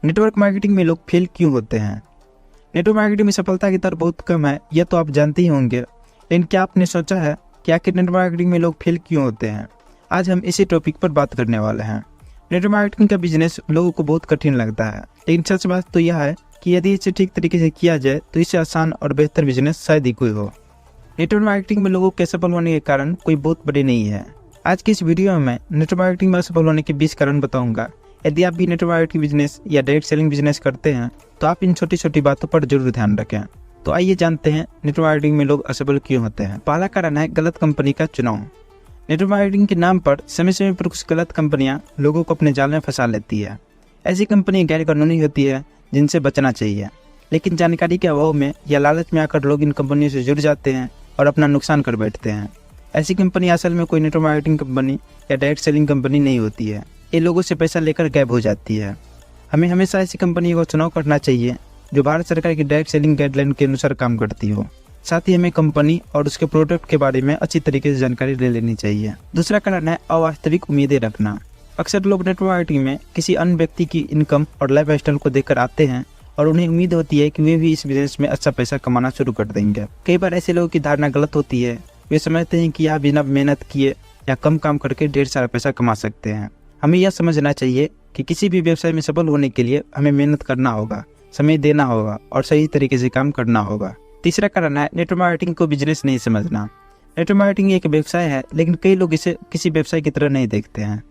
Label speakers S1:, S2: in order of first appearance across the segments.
S1: Network marketing में लोग fail क्यों होते हैं? नेटवर्क मार्केटिंग में सफलता की दर बहुत कम है, यह तो आप जानते ही होंगे। लेकिन क्या आपने सोचा है कि आखिर नेटवर्क मार्केटिंग में लोग फेल क्यों होते हैं? आज हम इसी टॉपिक पर बात करने वाले हैं। नेटवर्क मार्केटिंग का बिजनेस लोगों को बहुत कठिन लगता है, लेकिन सच बात तो यह है कि यदि इसे ठीक तरीके से किया जाए तो इससे आसान और बेहतर बिजनेस शायद ही कोई हो। नेटवर्क मार्केटिंग में लोगों के सफल होने के कारण कोई बहुत बड़े नहीं है। आज की इस वीडियो में मैं नेटवर्क मार्केटिंग में सफल होने के 20 कारण बताऊंगा। यदि आप भी नेटवर्क मार्केटिंग बिजनेस या डायरेक्ट सेलिंग बिजनेस करते हैं तो आप इन छोटी छोटी बातों पर जरूर ध्यान रखें। तो आइए जानते हैं नेटवर्क मार्केटिंग में लोग असफल क्यों होते हैं। पहला कारण है गलत कंपनी का चुनाव। नेटवर्क मार्केटिंग के नाम पर समय समय पर कुछ गलत कंपनियां लोगों को अपने जाल में फंसा लेती है। ऐसी कंपनी गैर कानूनी होती है जिनसे बचना चाहिए, लेकिन जानकारी के अभाव में या लालच में आकर लोग इन कंपनियों से जुड़ जाते हैं और अपना नुकसान कर बैठते हैं। ऐसी कंपनी असल में कोई नेटवर्क मार्केटिंग कंपनी या डायरेक्ट सेलिंग कंपनी नहीं होती है, ये लोगों से पैसा लेकर गायब हो जाती है। हमें हमेशा ऐसी कंपनियों का चुनाव करना चाहिए जो भारत सरकार की डायरेक्ट सेलिंग गाइडलाइन के अनुसार काम करती हो। साथ ही हमें कंपनी और उसके प्रोडक्ट के बारे में अच्छी तरीके से जानकारी ले लेनी चाहिए। दूसरा कारण है अवास्तविक उम्मीदें रखना। अक्सर लोग नेटवर्क मार्केटिंग में किसी अन्य व्यक्ति की इनकम और लाइफ स्टाइल को देखकर आते हैं और उन्हें उम्मीद होती है कि वे भी इस बिजनेस में अच्छा पैसा कमाना शुरू कर देंगे। कई बार ऐसे लोगों की धारणा गलत होती है। वे समझते हैं कि यह बिना मेहनत किए या कम काम करके ढेर सारा पैसा कमा सकते हैं। हमें यह समझना चाहिए कि किसी भी व्यवसाय में सफल होने के लिए हमें मेहनत करना होगा, समय देना होगा और सही तरीके से काम करना होगा। तीसरा कारण है नेटवर्क मार्केटिंग को बिजनेस नहीं समझना। नेटवर्क मार्केटिंग एक व्यवसाय है, लेकिन कई लोग इसे किसी व्यवसाय की तरह नहीं देखते हैं।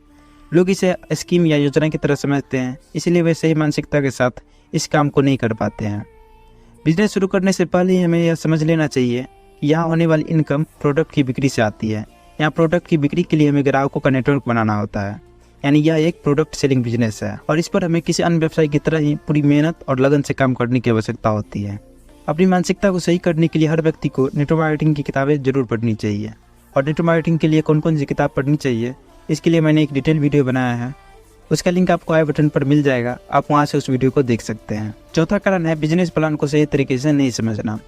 S1: लोग इसे स्कीम या योजना की तरह समझते हैं, इसलिए वे सही मानसिकता के साथ इस काम को नहीं कर पाते हैं। बिजनेस शुरू करने से पहले ही हमें यह समझ लेना चाहिए कि यहाँ होने वाली इनकम प्रोडक्ट की बिक्री से आती है। यहाँ प्रोडक्ट की बिक्री के लिए हमें ग्राहकों का नेटवर्क बनाना होता है, यानी यह एक प्रोडक्ट सेलिंग बिजनेस है और इस पर हमें किसी अन्य व्यवसाय की तरह ही पूरी मेहनत और लगन से काम करने की आवश्यकता होती है। अपनी मानसिकता को सही करने के लिए हर व्यक्ति को नेटवर्क मार्केटिंग की किताबें जरूर पढ़नी चाहिए। और नेटवर्क मार्केटिंग के लिए कौन कौन सी किताब पढ़नी चाहिए, इसके लिए मैंने एक डिटेल वीडियो बनाया है, उसका लिंक आपको आई बटन पर मिल जाएगा, आप वहां से उस वीडियो को देख सकते हैं। चौथा कारण है बिजनेस प्लान को सही तरीके से नहीं समझना।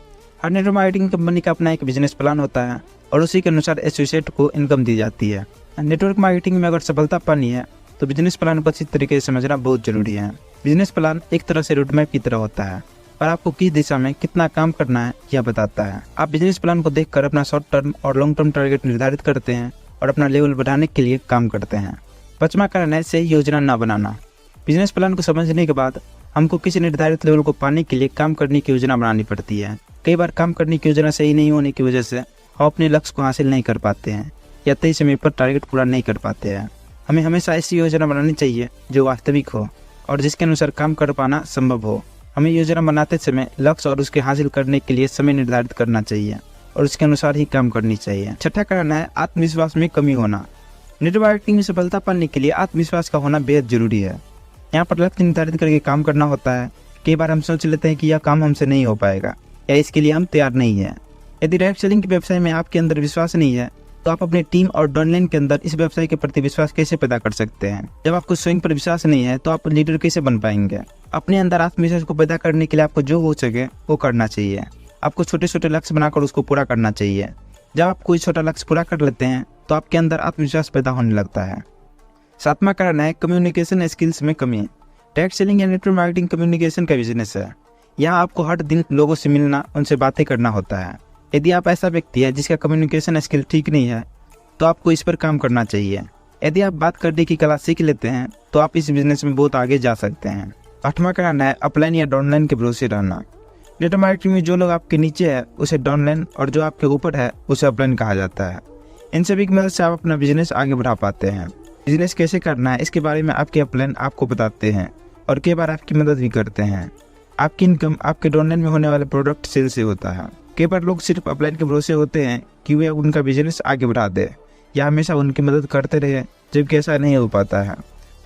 S1: हर नेटवर्क मार्केटिंग कंपनी का अपना एक बिजनेस प्लान होता है और उसी के अनुसार एसोसिएट को इनकम दी जाती है। नेटवर्क मार्केटिंग में अगर सफलता पानी है तो बिजनेस प्लान को अच्छी तरीके से समझना बहुत जरूरी है। बिजनेस प्लान एक तरह से रोड मैप की तरह होता है और आपको किस दिशा में कितना काम करना है यह बताता है। आप बिजनेस प्लान को देखकर अपना शॉर्ट टर्म और लॉन्ग टर्म टारगेट निर्धारित करते हैं और अपना लेवल बढ़ाने के लिए काम करते हैं। पांचवा कारण है सही योजना न बनाना। बिजनेस प्लान को समझने के बाद हमको किसी निर्धारित लेवल को पाने के लिए काम करने की योजना बनानी पड़ती है। कई बार काम करने की योजना सही नहीं होने की वजह से हम अपने लक्ष्य को हासिल नहीं कर पाते हैं या तय समय पर टारगेट पूरा नहीं कर पाते हैं। हमें हमेशा ऐसी योजना बनानी चाहिए जो वास्तविक हो और जिसके अनुसार काम कर पाना संभव हो। हमें योजना बनाते समय लक्ष्य और उसके हासिल करने के लिए समय निर्धारित करना चाहिए और उसके अनुसार ही काम करनी चाहिए। छठा कारण है आत्मविश्वास में कमी होना। नेटवर्क मार्केटिंग में सफलता पाने के लिए आत्मविश्वास का होना बेहद जरूरी है। यहाँ पर लक्ष्य निर्धारित करके काम करना होता है। कई बार हम सोच लेते हैं कि यह काम हमसे नहीं हो पाएगा या इसके लिए हम तैयार नहीं है। यदि डायरेक्ट सेलिंग के व्यवसाय में आपके अंदर विश्वास नहीं है तो आप अपनी टीम और डाउनलाइन के अंदर इस व्यवसाय के प्रति विश्वास कैसे पैदा कर सकते हैं? जब आपको स्वयं पर विश्वास नहीं है तो आप लीडर कैसे बन पाएंगे? अपने अंदर आत्मविश्वास को पैदा करने के लिए आपको जो हो सके वो करना चाहिए। आपको छोटे छोटे लक्ष्य बनाकर उसको पूरा करना चाहिए। जब आप कोई छोटा लक्ष्य पूरा कर लेते हैं तो आपके अंदर आत्मविश्वास पैदा होने लगता है। सातवां कारण है कम्युनिकेशन स्किल्स में कमी। डायरेक्ट सेलिंग या नेटवर्क मार्केटिंग कम्युनिकेशन का बिजनेस है। यहाँ आपको हर दिन लोगों से मिलना, उनसे बातें करना होता है। यदि आप ऐसा व्यक्ति है जिसका कम्युनिकेशन स्किल ठीक नहीं है तो आपको इस पर काम करना चाहिए। यदि आप बात करने की कला सीख लेते हैं तो आप इस बिजनेस में बहुत आगे जा सकते हैं। आठवां कारण है अपलाइन या डाउनलाइन के भरोसे रहना। नेटवर्क मार्केटिंग में जो लोग आपके नीचे है उसे डाउनलाइन और जो आपके ऊपर है उसे अपलाइन कहा जाता है। इन सभी की मदद से आप अपना बिजनेस आगे बढ़ा पाते हैं। बिजनेस कैसे करना है इसके बारे में आपके अपलाइन आपको बताते हैं और कई बार आपकी मदद भी करते हैं। आपकी इनकम आपके डाउनलाइन में होने वाले प्रोडक्ट सेल से होता है। कई बार लोग सिर्फ अपलाइन के भरोसे होते हैं कि वे उनका बिजनेस आगे बढ़ा दे या हमेशा उनकी मदद करते रहे, जबकि ऐसा नहीं हो पाता है।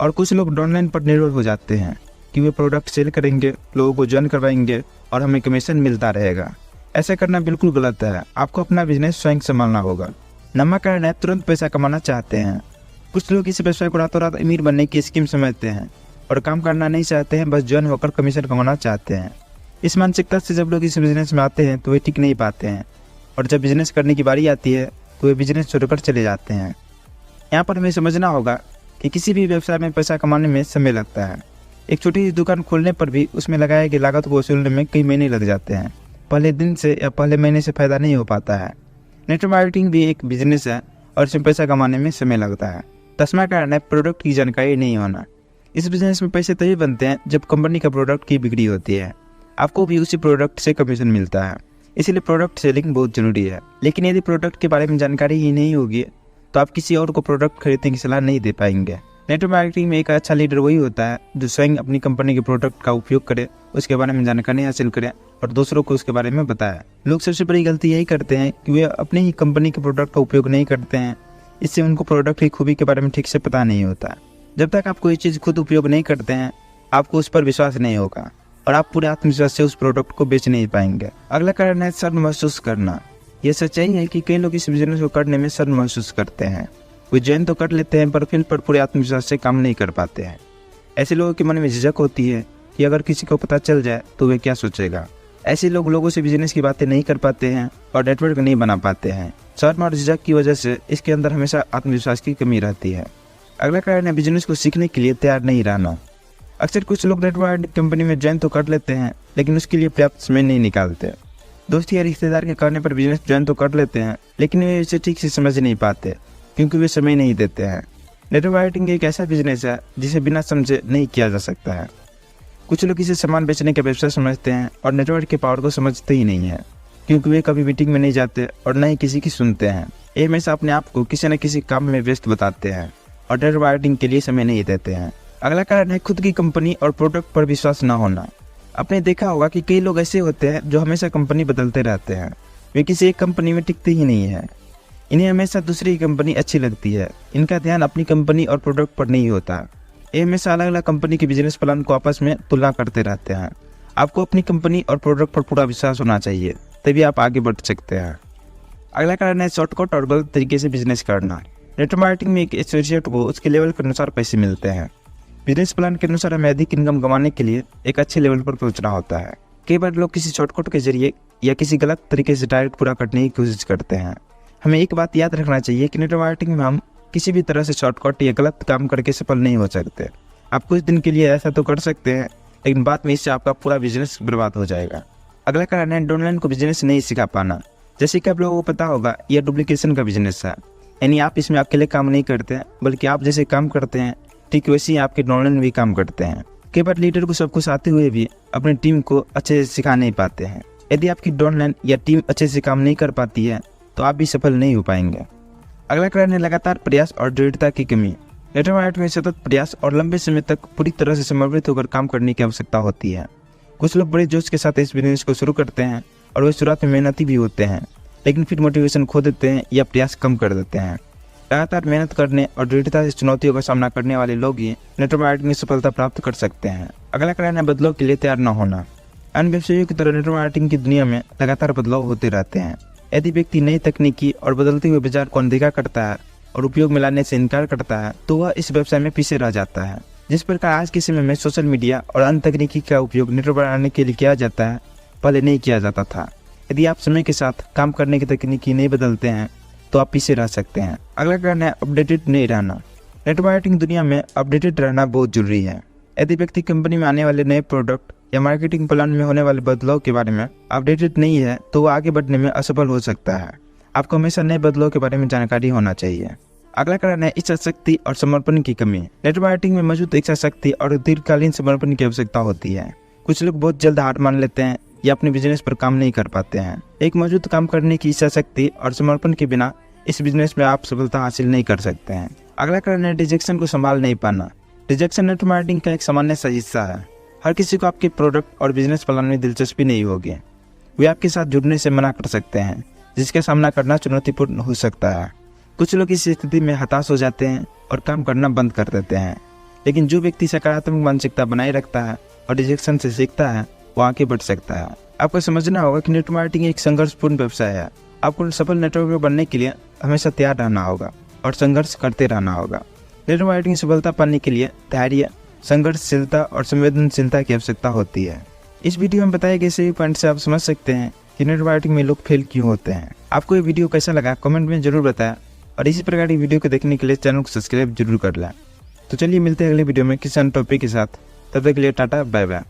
S1: और कुछ लोग डाउनलाइन पर निर्भर हो जाते हैं कि वे प्रोडक्ट सेल करेंगे, लोगों को ज्वाइन करवाएंगे और हमें कमीशन मिलता रहेगा। ऐसा करना बिल्कुल गलत है। आपको अपना बिजनेस स्वयं संभालना होगा। नंबर कारण है तुरंत पैसा कमाना चाहते हैं। कुछ लोग इस व्यवसाय को रातों रात अमीर बनने की स्कीम समझते हैं और काम करना नहीं चाहते हैं, बस ज्वाइन होकर कमीशन कमाना चाहते हैं। इस मानसिकता से जब लोग इस बिजनेस में आते हैं तो वे टिक नहीं पाते हैं और जब बिजनेस करने की बारी आती है तो वे बिजनेस छोड़कर चले जाते हैं। यहाँ पर हमें समझना होगा कि किसी भी व्यवसाय में पैसा कमाने में समय लगता है। एक छोटी सी दुकान खोलने पर भी उसमें लगाए गए लागत को वसूलने में कई महीने लग जाते हैं। पहले दिन से या पहले महीने से फायदा नहीं हो पाता है। नेटवर्क मार्केटिंग भी एक बिजनेस है और इसमें पैसा कमाने में समय लगता है। 10वां कारण है प्रोडक्ट की जानकारी नहीं होना। इस बिजनेस में पैसे तभी बनते हैं जब कंपनी का प्रोडक्ट की बिक्री होती है। आपको भी उसी प्रोडक्ट से कमीशन मिलता है, इसलिए प्रोडक्ट सेलिंग बहुत जरूरी है। लेकिन यदि प्रोडक्ट के बारे में जानकारी ही नहीं होगी तो आप किसी और को प्रोडक्ट खरीदने की सलाह नहीं दे पाएंगे। नेटवर्क मार्केटिंग में एक अच्छा लीडर वही होता है जो स्वयं अपनी कंपनी के प्रोडक्ट का उपयोग करे, उसके बारे में जानकारी हासिल करे और दूसरों को उसके बारे में बताए। लोग सबसे बड़ी गलती यही करते हैं कि वे अपनी ही कंपनी के प्रोडक्ट का उपयोग नहीं करते हैं। इससे उनको प्रोडक्ट की खूबी के बारे में ठीक से पता नहीं होता। जब तक आप कोई चीज़ खुद उपयोग नहीं करते हैं आपको उस पर विश्वास नहीं होगा और आप पूरे आत्मविश्वास से उस प्रोडक्ट को बेच नहीं पाएंगे। अगला कारण है शर्म महसूस करना। यह सच्चाई है कि कई लोग इस बिजनेस को करने में शर्म महसूस करते हैं। वे ज्वाइन तो कर लेते हैं पर फील्ड पर पूरे आत्मविश्वास से काम नहीं कर पाते हैं। ऐसे लोगों के मन में झिझक होती है कि अगर किसी को पता चल जाए तो वे क्या सोचेगा। ऐसे लोग लोगों से बिजनेस की बातें नहीं कर पाते हैं और नेटवर्क नहीं बना पाते हैं। शर्म और झिझक की वजह से इसके अंदर हमेशा आत्मविश्वास की कमी रहती है। अगला कारण है बिजनेस को सीखने के लिए तैयार नहीं रहना। अक्सर कुछ लोग नेटवर्क कंपनी में ज्वाइन तो कर लेते हैं लेकिन उसके लिए पर्याप्त समय नहीं निकालते। दोस्ती या रिश्तेदार के कहने पर बिजनेस ज्वाइन तो कर लेते हैं लेकिन वे इसे ठीक से समझ नहीं पाते क्योंकि वे समय नहीं देते हैं। नेटवर्क मार्केटिंग एक ऐसा बिजनेस है जिसे बिना समझे नहीं किया जा सकता है। कुछ लोग इसे सामान बेचने का व्यवसाय समझते हैं और नेटवर्क के पावर को समझते ही नहीं है क्योंकि वे कभी मीटिंग में नहीं जाते और न ही किसी की सुनते हैं। ये हमेशा अपने आप को किसी न किसी काम में व्यस्त बताते हैं और नेटवर्क मार्केटिंग के लिए समय नहीं देते हैं। अगला कारण है खुद की कंपनी और प्रोडक्ट पर विश्वास न होना। आपने देखा होगा कि कई लोग ऐसे होते हैं जो हमेशा कंपनी बदलते रहते हैं। वे किसी एक कंपनी में टिकते ही नहीं है। इन्हें हमेशा दूसरी कंपनी अच्छी लगती है। इनका ध्यान अपनी कंपनी और प्रोडक्ट पर नहीं होता। ये हमेशा अलग अलग कंपनी के बिजनेस प्लान को आपस में तुलना करते रहते हैं। आपको अपनी कंपनी और प्रोडक्ट पर पूरा विश्वास होना चाहिए, तभी आप आगे बढ़ सकते हैं। अगला कारण है शॉर्टकट और गलत तरीके से बिजनेस करना। नेटवर्क मार्केटिंग में एक एसोसिएट को उसके लेवल के अनुसार पैसे मिलते हैं। बिजनेस प्लान के अनुसार हमें अधिक इनकम कमाने के लिए एक अच्छे लेवल पर पहुंचना होता है। कई बार लोग किसी शॉर्टकट के जरिए या किसी गलत तरीके से टारगेट पूरा करने की कोशिश करते हैं। हमें एक बात याद रखना चाहिए कि नेटवर्क मार्केटिंग में हम किसी भी तरह से शॉर्टकट या गलत काम करके सफल नहीं हो सकते। आप कुछ दिन के लिए ऐसा तो कर सकते हैं लेकिन बाद में इससे आपका पूरा बिजनेस बर्बाद हो जाएगा। अगला कारण है ऑनलाइन को बिजनेस नहीं सिखा पाना। जैसे कि आप लोगों को पता होगा यह डुप्लीकेशन का बिजनेस है, यानी आप इसमें अकेले काम नहीं करते हैं बल्कि आप जैसे काम करते हैं ठीक वैसे ही आपके ऑनलाइन भी काम करते हैं। कई बार लीडर को सब कुछ आते हुए भी अपनी टीम को अच्छे से सिखा नहीं पाते हैं। यदि आपकी ऑनलाइन या टीम अच्छे से काम नहीं कर पाती है तो आप भी सफल नहीं हो पाएंगे। अगला कारण है लगातार प्रयास और दृढ़ता की कमी। नेटवर्क मार्केटिंग में सतत प्रयास और लंबे समय तक पूरी तरह से समर्पित होकर काम करने की आवश्यकता होती है। कुछ लोग बड़े जोश के साथ इस बिजनेस को शुरू करते हैं और वे शुरुआत में मेहनती भी होते हैं लेकिन फिर मोटिवेशन खो देते हैं या प्रयास कम कर देते हैं। लगातार मेहनत करने और दृढ़ता से चुनौतियों का सामना करने वाले लोग ही नेटवर्क मार्केटिंग में सफलता प्राप्त कर सकते हैं। अगला कारण है बदलाव के लिए तैयार न होना। अन्य व्यवसायों की तरह नेटवर्क मार्केटिंग की दुनिया में लगातार बदलाव होते रहते हैं। यदि व्यक्ति नई तकनीकी और बदलते हुए बाजार को अनदेखा करता है और उपयोग में लाने से इनकार करता है तो वह इस व्यवसाय में पीछे रह जाता है। जिस प्रकार आज के समय में सोशल मीडिया और अन्य तकनीकी का उपयोग नेटवर्क बनाने के लिए किया जाता है, पहले नहीं किया जाता था। यदि आप समय के साथ काम करने की तकनीकी नहीं बदलते हैं तो आप पीछे रह सकते हैं। अगला कारण है अपडेटेड नहीं रहना। नेटवर्क मार्केटिंग दुनिया में अपडेटेड रहना बहुत जरूरी है। यदि व्यक्ति कंपनी में आने वाले नए प्रोडक्ट या मार्केटिंग प्लान में होने वाले बदलाव के बारे में अपडेटेड नहीं है तो वह आगे बढ़ने में असफल हो सकता है। आपको हमेशा नए बदलाव के बारे में जानकारी होना चाहिए। अगला कारण है इच्छा शक्ति और समर्पण की कमी। नेटवर्क मार्केटिंग में मौजूद इच्छा शक्ति और दीर्घकालीन समर्पण की आवश्यकता होती है। कुछ लोग बहुत जल्द हार मान लेते हैं या अपने बिजनेस पर काम नहीं कर पाते हैं। एक मौजूद काम करने की इच्छा शक्ति और समर्पण के बिना इस बिजनेस में आप सफलता हासिल नहीं कर सकते हैं। अगला कारण है रिजेक्शन को संभाल नहीं पाना। रिजेक्शन नेटवर्क मार्केटिंग का एक सामान्य सा हिस्सा है। हर किसी को आपके प्रोडक्ट और बिजनेस प्लान में दिलचस्पी नहीं होगी। वे आपके साथ जुड़ने से मना कर सकते हैं जिसका सामना करना चुनौतीपूर्ण हो सकता है। कुछ लोग इस स्थिति में हताश हो जाते हैं और काम करना बंद कर देते हैं, लेकिन जो व्यक्ति सकारात्मक मानसिकता बनाए रखता है और रिजेक्शन से सीखता है वो आगे बढ़ सकता है। आपको समझना होगा कि नेटवर्क मार्केटिंग एक संघर्षपूर्ण व्यवसाय है। आपको सफल नेटवर्क बनने के लिए हमेशा तैयार रहना होगा और संघर्ष करते रहना होगा। नेटवर्क मार्केटिंग सफलता पाने के लिए धैर्य, संघर्षशीलता और संवेदनशीलता की आवश्यकता होती है। इस वीडियो में बताए गए सभी पॉइंट से आप समझ सकते हैं कि नेटवर्क मार्केटिंग में लोग फेल क्यों होते हैं। आपको ये वीडियो कैसा लगा कमेंट में जरूर बताएं और इसी प्रकार की वीडियो को देखने के लिए चैनल को सब्सक्राइब जरूर कर लें। तो चलिए मिलते हैं अगले वीडियो में किसी अन्य टॉपिक के साथ। तब तक के लिए टाटा बाय बाय।